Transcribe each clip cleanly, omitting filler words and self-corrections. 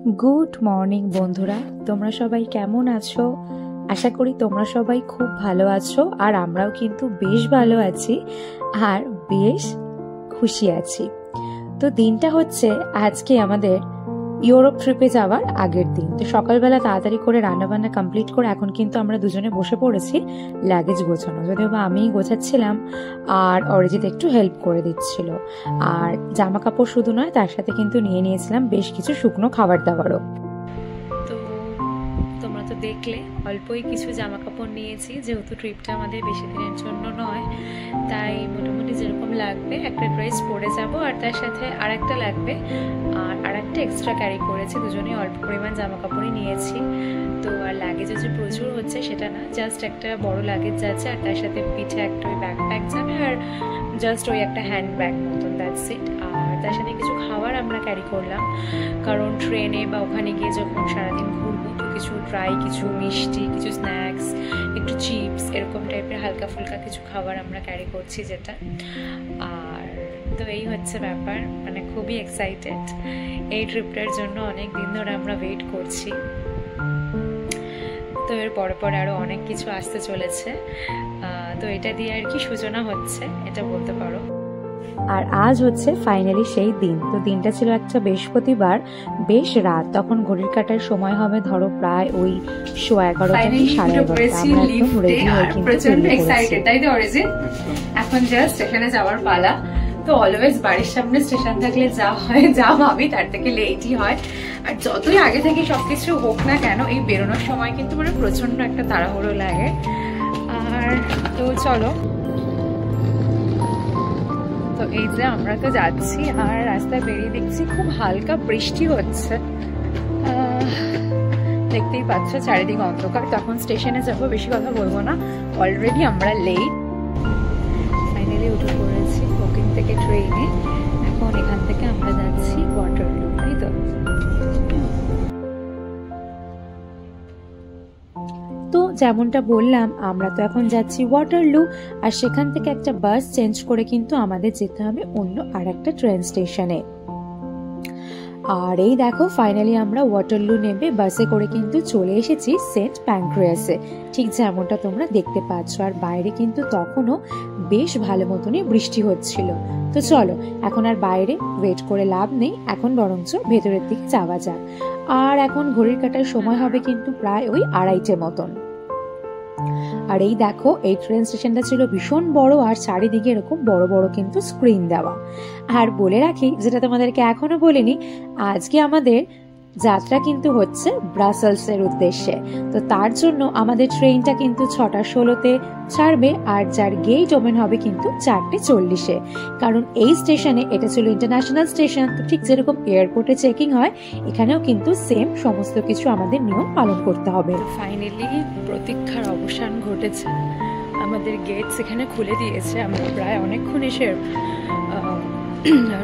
Good morning बंधुरा तोमरा सबाई केमन आछो। आशा करी तोमरा सबाई खूब भालो आछो और आमराओ किन्तु बेश भालो आछि और बेश खुशी आछि। तो दिनटा होच्छे आजके आमादेर यूरोप ट्रिपे जावार आगेर दिन। तो सकाल बेला ताड़ाताड़ी करे रान्ना बान्ना कमप्लीट करे एखन किन्तु आमरा दुजोने बसे पड़ेछि लागेज गोछानो। यदिओ बा आमिई गोछाच्छिलाम और अरिजित एकटु हेल्प करे दिच्छिलो। और जामा कापड़ शुधु नय तार साथे किन्तु निये नियेछिलाम बेश किछु शुकनो खाबार दाबारও। तो তোমরা তো দেখলে অল্পই কিছু জামা কাপড় নিয়েছি, যেহেতু ট্রিপটা আমাদের বেশি দিনের জন্য নয় তাই মোটামুটি যেরকম লাগবে একটা ড্রেস পরে যাব আর তার সাথে আরেকটা লাগবে আর আরেকটা এক্সট্রা ক্যারি করেছি। দুজনেই অল্প পরিমাণ জামা কাপড়ই নিয়েছি। তো আর লাগেজ যে প্রচুর হচ্ছে সেটা না, জাস্ট একটা বড় লাগেজ যাচ্ছে আর তার সাথে পিঠে একটা ওই ব্যাকপ্যাক যাবে আর জাস্ট ওই একটা হ্যান্ড ব্যাগ মতন, দ্যাটস ইট। আর তার সাথে কিছু খাবার আমরা ক্যারি করলাম, কারণ ট্রেনে বা ওখানে গিয়ে যখন সারাদিন ঘুরবো তো কিছু ড্রাই, কিছু মিষ্টি, কিছু স্ন্যাক্স, একটু চিপস এরকম টাইপের হালকা ফুলকা কিছু খাবার আমরা ক্যারি করছি যেটা। আর তো এই হচ্ছে ব্যাপার, মানে খুবই এক্সাইটেড এই ট্রিপটার জন্য। অনেক দিন ধরে আমরা ওয়েট করছি। তো এর পরে পরে আরও অনেক কিছু আসতে চলেছে। তো এটা দিয়ে আর কি সূচনা হচ্ছে, এটা বলতে পারো। আর আজ হচ্ছে ফাইনালি সেই দিন। তো দিনটা ছিল একটা বৃহস্পতিবার, বেশ রাত, তখন ঘড়ির কাটার সময় হবে ধরো প্রায় ওই 11:30 কি 11:30। প্রচন্ড এক্সাইটেড, তাই তো অরিজিৎ? এখন জাস্ট এখানে যাওয়ার পালা। তো অলওয়েজ বাড়ির সামনে স্টেশন থাকলে যা হয়, যা ভাবি তার থেকে লেটই হয়। আর যতই আগে থেকে সবকিছু হোক না কেন, এই বেরোনোর সময় কিন্তু মানে প্রচন্ড একটা তাড়াহুড়ো লাগে। আর তো চলো, তো এই যে আমরা তো যাচ্ছি আর রাস্তায় বেরিয়ে দেখছি খুব হালকা বৃষ্টি হচ্ছে। দেখতেই পাচ্ছ চারিদিক অন্ধকার। তখন স্টেশনে যাবো, বেশি কথা বলবো না, অলরেডি আমরা লেট। ফাইনালি উঠে পড়েছি বুকিং থেকে ট্রেনে। এখন এখান থেকে আমরা যাচ্ছি ওয়াটারলু, তাই তো? তো যেমনটা বললাম আমরা তো এখন যাচ্ছি ওয়াটারলু আর সেখান থেকে একটা বাস চেঞ্জ করে কিন্তু আমাদের যেতে হবে অন্য আরেকটা ট্রেন স্টেশনে। আর এই দেখো ফাইনালি আমরা ওয়াটারলু নেমে বাসে করে কিন্তু চলে এসেছি সেন্ট প্যানক্রিয়াসে, ঠিক যেমনটা তোমরা দেখতে পাচ্ছ। আর বাইরে কিন্তু তখনও বেশ ভালো মতনই বৃষ্টি হচ্ছিল। তো চলো এখন আর বাইরে ওয়েট করে লাভ নেই, এখন বরঞ্চ ভেতরের দিকে যাওয়া যাক। আর এখন ঘড়ির কাটার সময় হবে কিন্তু প্রায় ওই 2:30 মতন। আর এই দেখো এই ট্রেন স্টেশনটা ছিল ভীষণ বড় আর চারিদিকে এরকম বড় বড় কিন্তু স্ক্রিন দেওয়া। আর বলে রাখি, যেটা তোমাদেরকে এখনো বলিনি, আজকে আমাদের যাত্রা কিন্তু হচ্ছে ব্রাসেলসের উদ্দেশ্যে। তো তার জন্য আমাদের ট্রেনটা কিন্তু 6:16 ছাড়বে আর যার গেট ওপেন হবে কিন্তু 4:40। কারণ এই স্টেশনে, এটা ছিল ইন্টারন্যাশনাল স্টেশন, তো ঠিক যেরকম এয়ারপোর্টে চেকিং হয় এখানেও কিন্তু সেম সমস্ত কিছু আমাদের নিয়ম পালন করতে হবে। ফাইনালি প্রতীক্ষার অবসান ঘটেছে, আমাদের গেটস এখানে খুলে দিয়েছে। আমরা প্রায় অনেকক্ষণ এসে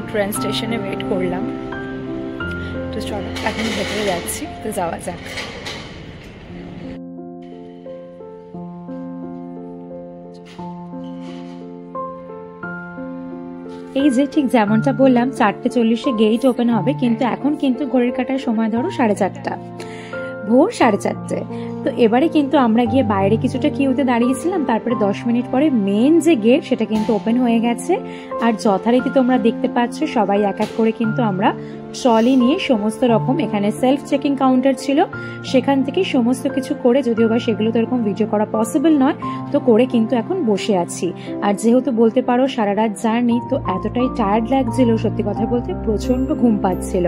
ট্রেন স্টেশনে ওয়েট করলাম। তো চলো এখন ভেতরে যাচ্ছি, তো যাওয়া যাক। এই যে ঠিক যেমনটা বললাম 4:40 গেট ওপেন হবে, কিন্তু এখন কিন্তু ঘড়ির কাটার সময় ধরো 4:30, ভোর 4:30। তো এবারে কিন্তু আমরা গিয়ে বাইরে কিছুটা কিউতে দাঁড়িয়েছিলাম, তারপরে 10 মিনিট পরে মেন যে গেট সেটা কিন্তু ওপেন হয়ে গেছে। আর যথারীতি তোমরা দেখতে পাচ্ছ সবাই এক এক করে কিন্তু আমরা ট্রলি নিয়ে সমস্ত রকম, এখানে সেলফ চেকিং কাউন্টার ছিল, সেখান থেকে সমস্ত কিছু করে, যদিও বা সেগুলো তো এরকম ভিডিও করা পসিবল নয়, তো করে কিন্তু এখন বসে আছি। আর যেহেতু বলতে পারো সারা রাত জার্নি, তো এতটাই টায়ার্ড লাগছিল, সত্যি কথা বলতে প্রচন্ড ঘুম পাচ্ছিল।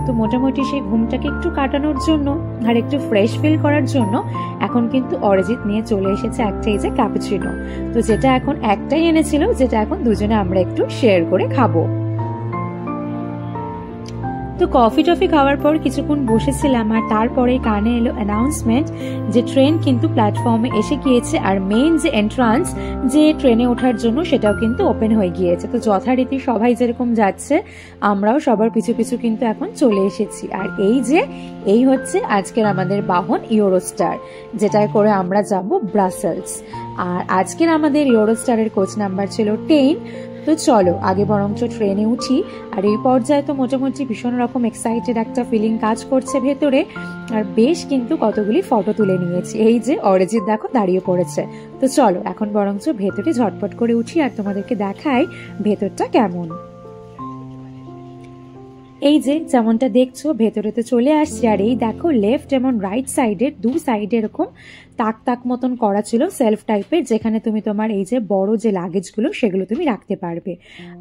তো মোটামুটি সেই ঘুমটাকে একটু কাটানোর জন্য আর একটু ফ্রেশ ফিল করার জন্য এখন কিন্তু অরিজিৎ নিয়ে চলে এসেছে একটা এই যে ক্যাপুচিনো। তো যেটা এখন একটাই এনেছিল, যেটা এখন দুজনে আমরা একটু শেয়ার করে খাবো। তো কফি টফি খাওয়ার পর কিছুক্ষণ বসেছিলাম আর তারপরে কানে এলো অ্যানাউন্সমেন্ট যে ট্রেন কিন্তু প্ল্যাটফর্মে এসে গিয়েছে আর মেইন যে এন্ট্রান্স যে ট্রেনে ওঠার জন্য সেটাও কিন্তু ওপেন হয়ে গিয়েছে। তো যথারীতি সবাই যেরকম যাচ্ছে আমরাও সবার পিছু পিছু কিন্তু এখন চলে এসেছি। আর এই হচ্ছে আজকের আমাদের বাহন ইউরোস্টার, যেটায় করে আমরা যাব ব্রাসেলস। আর আজকের আমাদের ইউরোস্টারের কোচ নাম্বার ছিল 10। তো চলো আগে বরঞ্চ ট্রেনে উঠি। আর এই পর্যায়ে তো মোটামুটি ভীষণ রকম এক্সাইটেড একটা ফিলিং কাজ করছে ভেতরে। আর বেশ কিন্তু কতগুলি ফটো তুলে নিয়েছি। এই যে অরিজিৎ দেখো দাঁড়িয়ে পড়েছে। তো চলো এখন বরঞ্চ ভেতরে ঝটপট করে উঠি আর তোমাদেরকে দেখাই ভেতরটা কেমন। এই যে যেমনটা দেখছো ভেতরে তো চলে আসছি। আর এই দেখো লেফট এবং রাইট সাইডের দু সাইডে এরকম তাক তাক মতন করা ছিল সেলফ টাইপের, যেখানে তুমি তোমার এই যে বড় যে লাগেজগুলো সেগুলো তুমি রাখতে পারবে।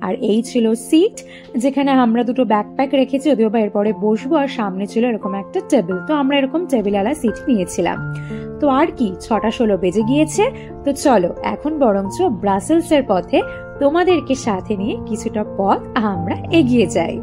আর এই ছিল সিট, যেখানে আমরা দুটো ব্যাকপ্যাক রেখেছি, যদিও বা এরপরে বসবো। আর সামনে ছিল এরকম একটা টেবিল, তো আমরা এরকম টেবিলওয়ালা সিট নিয়েছিলাম। তো আর কি 6:16 বেজে গিয়েছে। তো চলো এখন বরঞ্চ ব্রাসেলসের পথে তোমাদেরকে সাথে নিয়ে কিছুটা পথ আমরা এগিয়ে যাই।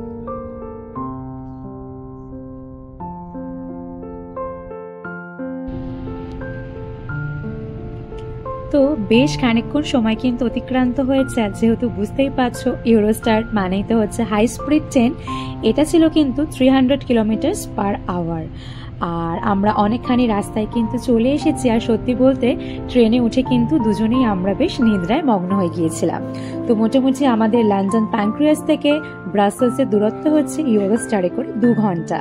তো বেশ খানিকক্ষণ সময় কিন্তু অতিক্রান্ত হয়েছে। যেহেতু বুঝতেই পারছো ইউরোস্টার মানেই তো হচ্ছে হাই স্পিড ট্রেন। এটা ছিল কিন্তু 300 কিলোমিটার পার আওয়ার। আর আমরা অনেকখানি রাস্তায় কিন্তু চলে এসেছি। আর সত্যি বলতে ট্রেনে উঠে কিন্তু দুজনেই আমরা বেশ নিদ্রায় মগ্ন হয়ে গিয়েছিলাম। তো মোটামুটি আমাদের লন্ডন প্যানক্রিয়াস থেকে ব্রাসেলসের দূরত্ব হচ্ছে ইউরোস্টারে করে 2 ঘন্টা।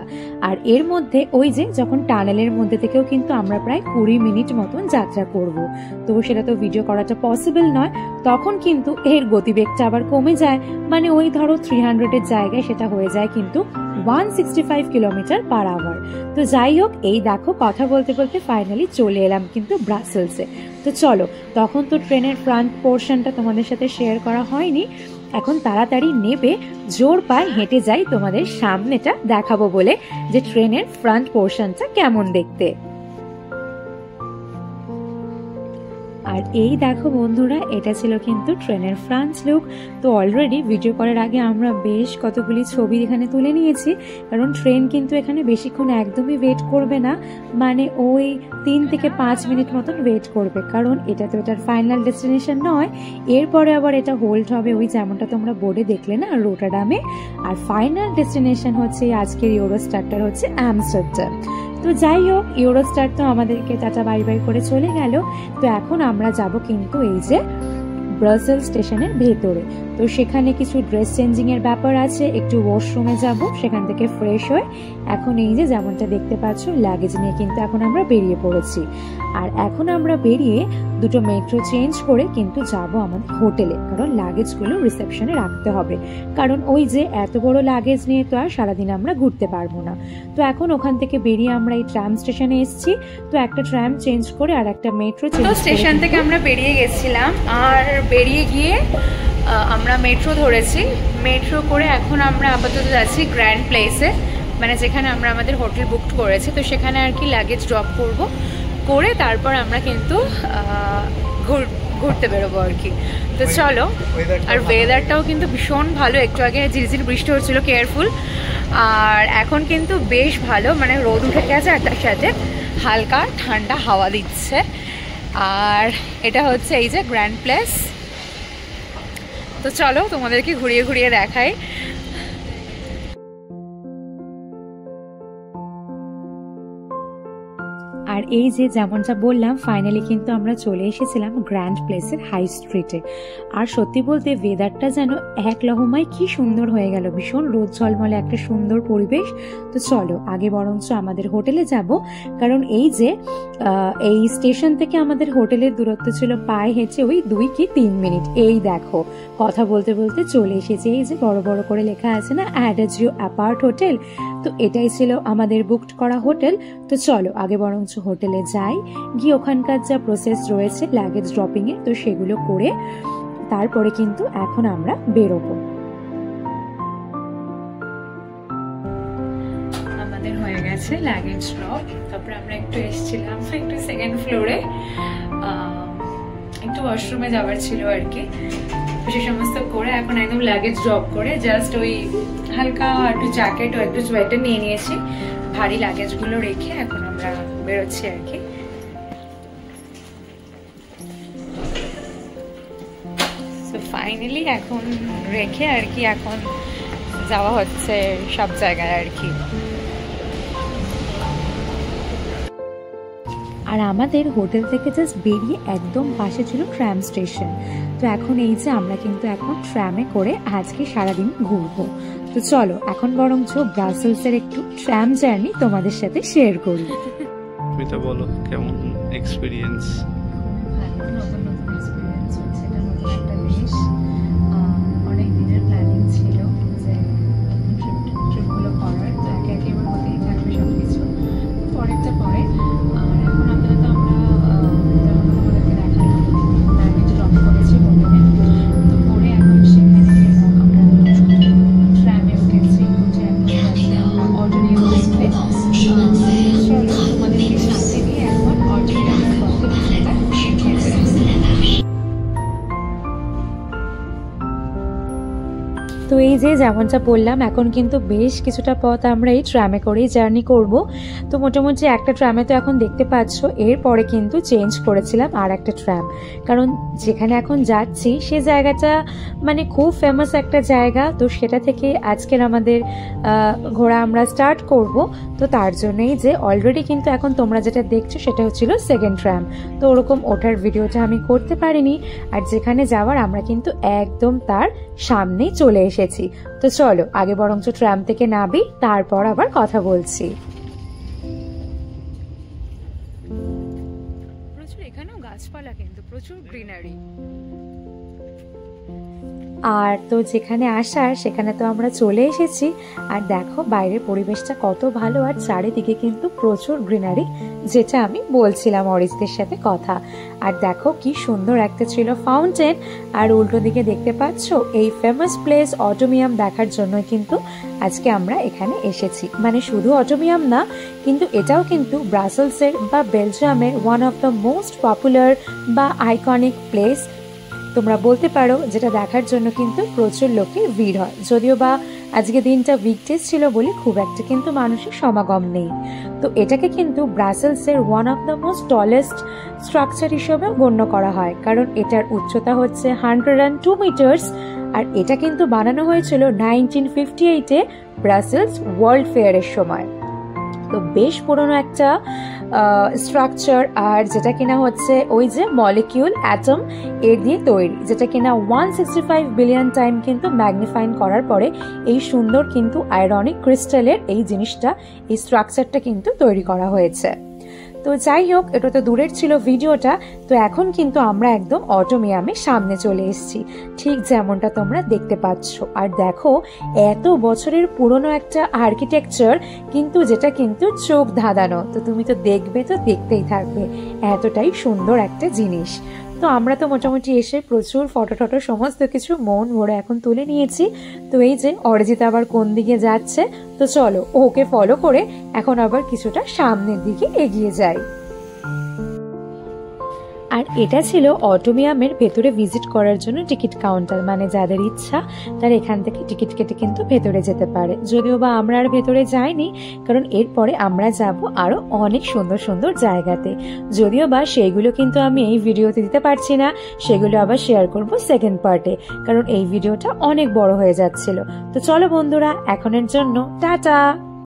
আর এর মধ্যে ওই যে যখন টানেলের মধ্যে থেকেও কিন্তু আমরা প্রায় 20 মিনিট মতন যাত্রা করব। তো সেটা তো ভিডিও করাটা পসিবল নয়। তখন কিন্তু এর গতিবেগটা আবার কমে যায়, মানে ওই ধরো 300-এর জায়গায় সেটা হয়ে যায় কিন্তু 165 কিলোমিটার পার আওয়ার। তো যাই হোক, এই দেখো কথা বলতে বলতে ফাইনালি চলে এলাম কিন্তু ব্রাসেলসে। তো চলো, তখন তো ট্রেনের ফ্রন্ট পোর্শনটা তোমাদের সাথে শেয়ার করা হয়নি। এখন তাড়াতাড়ি নেবে জোর পায়ে হেঁটে যাই তোমাদের সামনেটা দেখাবো বলে, যে ট্রেনের ফ্রন্ট পোর্শনটা কেমন দেখতে। আর এই দেখো বন্ধুরা, এটা ছিল কিন্তু ট্রেনের ফ্রন্ট লুক। তো অলরেডি ভিডিও করার আগে আমরা বেশ কতগুলি ছবি এখানে তুলে নিয়েছি, কারণ ট্রেন কিন্তু এখানে বেশিক্ষণ একদমই ওয়েট করবে না, মানে ওই 3 থেকে 5 মিনিট মতন ওয়েট করবে, কারণ এটা তো এটার ফাইনাল ডেস্টিনেশন নয়। এরপরে আবার এটা হোল্ড হবে ওই যেমনটা তোমরা বোর্ডে দেখলে না, রোটারডামে। আর ফাইনাল ডেস্টিনেশন হচ্ছে আজকের ইউরোস্টারটার হচ্ছে আমস্টারডাম। তো যাই হোক, ইউরোস্টার তো আমাদেরকে টাটা বাই বাই করে চলে গেল। তো এখন আমরা যাব কিন্তু এই যে ব্রাসেলস স্টেশনের ভেতরে। তো সেখানে কিছু ড্রেস চেঞ্জিং এর ব্যাপার আছে, একটু ওয়াশরুমে যাব, সেখান থেকে ফ্রেশ হয়ে এখন এই যে যেমনটা দেখতে পাচ্ছ লাগেজ নিয়ে কিন্তু এখন আমরা বেরিয়ে পড়েছি। আর এখন আমরা বেরিয়ে দুটো মেট্রো চেঞ্জ করে কিন্তু যাব আমাদের হোটেলে, কারণ লাগেজগুলো রিসেপশনে রাখতে হবে, কারণ ওই যে এত বড় লাগেজ নিয়ে তো আর সারাদিন আমরা ঘুরতে পারবো না। তো এখন ওখান থেকে বেরিয়ে আমরা এই ট্রাম স্টেশনে এসেছি। তো একটা ট্রাম চেঞ্জ করে আর একটা মেট্রো চেঞ্জ করে স্টেশন থেকে আমরা বেরিয়ে গেছিলাম। আর বেরিয়ে গিয়ে আমরা মেট্রো ধরেছি। মেট্রো করে এখন আমরা আপাতত যাচ্ছি গ্র্যান্ড প্লেসে, মানে যেখানে আমরা আমাদের হোটেল বুক করেছি। তো সেখানে আর কি লাগেজ ড্রপ করে তারপর আমরা কিন্তু ঘুরতে বেরোবো আর কি। তো চলো, আর ওয়েদারটাও কিন্তু ভীষণ ভালো। একটু আগে ঝিরঝির বৃষ্টি হচ্ছিল, কেয়ারফুল। আর এখন কিন্তু বেশ ভালো, মানে রোদ উঠে গেছে আর তার সাথে হালকা ঠান্ডা হাওয়া দিচ্ছে। আর এটা হচ্ছে এই যে গ্র্যান্ড প্লেস। তো চলো তোমাদেরকে ঘুরিয়ে ঘুরিয়ে দেখাই। আর এই যে যেমনটা বললাম, ফাইনালি কিন্তু আমরা চলে এসেছিলাম গ্র্যান্ড প্লেসের হাই স্ট্রিটে। আর সত্যি বলতে ওয়েদারটা যেন এক লহমায় কি সুন্দর হয়ে গেল, ভীষণ রোদ ঝলমলে একটা সুন্দর পরিবেশ। তো চলো আগে বরঞ্চ আমাদের হোটেলে যাব, কারণ এই যে এই স্টেশন থেকে আমাদের হোটেলের দূরত্ব ছিল পায়ে হেঁটে ওই 2 কি 3 মিনিট। এই দেখো কথা বলতে বলতে চলে এসেছি। এই যে বড় বড় করে লেখা আছে না, অ্যাডাজিও অ্যাপার্ট হোটেল। তো এটাই ছিল আমাদের বুকড করা হোটেল। তো চলো আগে বরঞ্চ হোটেলে যাই, গিয়ে ওখানকার যা প্রসেস রয়েছে লাগেজ ড্রপিং এর, তো সেগুলো করে তারপরে কিন্তু এখন আমরা বেরোবো। আমাদের হয়ে গেছে লাগেজ ড্রপ। তারপরে আমরা একটু এসেছিলাম একটু সেকেন্ড ফ্লোরে, একটু ওয়াশরুমে যাওয়ার ছিল আর কি। সে সমস্ত করে এখন একদম লাগেজ ড্রপ করে জাস্ট ওই হালকা একটু জ্যাকেট ও একটু সোয়েটার নিয়ে নিয়েছি, ভারী লাগেজগুলো রেখে এখন আমরা বেরোচ্ছি আর কি। তো ফাইনালি এখন রেখে আর কি এখন যাওয়া হচ্ছে সব জায়গায় আর কি। আর আমাদের হোটেল থেকে জাস্ট বেরিয়ে একদম পাশে ছিল ট্রাম স্টেশন। তো এখন এই যে আমরা কিন্তু এখন ট্রামে করে আজকে সারাদিন ঘুরবো। তো চলো এখন বরঞ্চ ব্রাসেলসের একটু ট্রাম জার্নি তোমাদের সাথে শেয়ার করি। মিতা বলো কেমন এক্সপেরিয়েন্স? নতুন নতুন এক্সপিরিয়েন্স হচ্ছে, এটা নতুন একটা দেশ। অনেক দিনের প্ল্যানিং ছিল যে ট্রিপগুলো করার, তো একে একে এবার হতেই থাকবে সব কিছু, পরেরটা পরে। আর এখন আপাতত আমরা যেমন তোমাদেরকে দেখালাম ব্যাগেজ ড্রপ করেছি হোটেলে, তো পরে এখন সেখানে আমরা ট্রামে উঠেছি, উঠে এখন যাচ্ছি আমরা অডিও দেখতে। চলো তোমাদেরকে সাথে নিয়ে এখন অডিও তো এই যে যেমনটা বললাম এখন কিন্তু বেশ কিছুটা পথ আমরা এই ট্রামে করেই জার্নি করব। তো মোটামুটি একটা ট্রামে তো এখন দেখতে পাচ্ছ, এরপরে কিন্তু চেঞ্জ করেছিলাম আর একটা ট্রাম, কারণ যেখানে এখন যাচ্ছি সে জায়গাটা মানে খুব ফেমাস একটা জায়গা। তো সেটা থেকে আজকের আমাদের ঘোরা আমরা স্টার্ট করব। তো তার জন্যই যে অলরেডি কিন্তু এখন তোমরা যেটা দেখছো সেটা হচ্ছিল সেকেন্ড ট্রাম। তো ওরকম ওঠার ভিডিওটা আমি করতে পারিনি, আর যেখানে যাওয়ার আমরা কিন্তু একদম তার সামনেই চলে এসেছি। তো চলো আগে বরঞ্চ ট্রাম থেকে নামি, তারপর আবার কথা বলছি। প্রচুর এখানেও গাছপালা, কিন্তু প্রচুর গ্রিনারি। আর তো যেখানে আসার সেখানে তো আমরা চলে এসেছি। আর দেখো বাইরের পরিবেশটা কত ভালো, আর চারিদিকে কিন্তু প্রচুর গ্রিনারি, যেটা আমি বলছিলাম অরিজিতের সাথে কথা। আর দেখো কি সুন্দর একটা ছিল ফাউন্টেন, আর উল্টো দিকে দেখতে পাচ্ছ এই ফেমাস প্লেস অটোমিয়াম দেখার জন্য কিন্তু আজকে আমরা এখানে এসেছি। মানে শুধু অটোমিয়াম না, কিন্তু এটাও কিন্তু ব্রাসেলসের বা বেলজিয়ামের one of the most popular বা আইকনিক প্লেস তোমরা বলতে পারো, যেটা দেখার জন্য কিন্তু প্রচুর লোকের ভিড় হয়। যদিও বা আজকে দিনটা উইকডেজ ছিল বলে খুব একটা কিন্তু মানুষের সমাগম নেই। তো এটাকে কিন্তু ব্রাসেলসের one of the most tallest structure হিসেবে গণ্য করা হয়, কারণ এটার উচ্চতা হচ্ছে 102 মিটার্স। আর এটা কিন্তু বানানো হয়েছিল 1958-এ ব্রাসেলস ওয়ার্ল্ড ফেয়ারের সময়। তো বেশ পুরনো একটা স্ট্রাকচার, আর যেটা কিনা হচ্ছে ওই যে মলিকিউল অ্যাটম এর দিয়ে তৈরি, যেটা কিনা 165 বিলিয়ন টাইম কিন্তু ম্যাগনিফাইং করার পরে এই সুন্দর কিন্তু আয়রনিক ক্রিস্টালের এই জিনিসটা, এই স্ট্রাকচারটা কিন্তু তৈরি করা হয়েছে। তো যাই হোক, এটা তো দূরের ছিল ভিডিওটা। তো এখন কিন্তু আমরা একদম অটোমিয়ামের সামনে চলে এসেছি, ঠিক যেমনটা তোমরা দেখতে পাচ্ছ। আর দেখো এত বছরের পুরনো একটা আর্কিটেকচার, কিন্তু যেটা কিন্তু চোখ ধাঁধানো। তো তুমি তো দেখবে, তো দেখতেই থাকবে, এতটাই সুন্দর একটা জিনিস। তো আমরা তো মোটামুটি এসে প্রচুর ফটো টটো সমস্ত কিছু মন ভরে এখন তুলে নিয়েছি। তো এই যে অরিজিৎ আবার কোন দিকে যাচ্ছে, তো চলো ওকে ফলো করে এখন আবার কিছুটা সামনের দিকে এগিয়ে যাই। আর এটা ছিল অটোমিয়ামের ভেতরে ভিজিট করার জন্য টিকিট কাউন্টার, মানে যাদের ইচ্ছা তারা এখান থেকে টিকিট কেটে কিন্তু ভেতরে যেতে পারে। যদিও বা আমরা আর ভেতরে যাইনি, কারণ এরপরে আমরা যাব আরো অনেক সুন্দর সুন্দর জায়গাতে। যদিও বা সেইগুলো কিন্তু আমি এই ভিডিওতে দিতে পারছি না, সেগুলো আবার শেয়ার করব সেকেন্ড পার্টে, কারণ এই ভিডিওটা অনেক বড় হয়ে যাচ্ছিল। তো চলো বন্ধুরা, এখনের জন্য টাটা।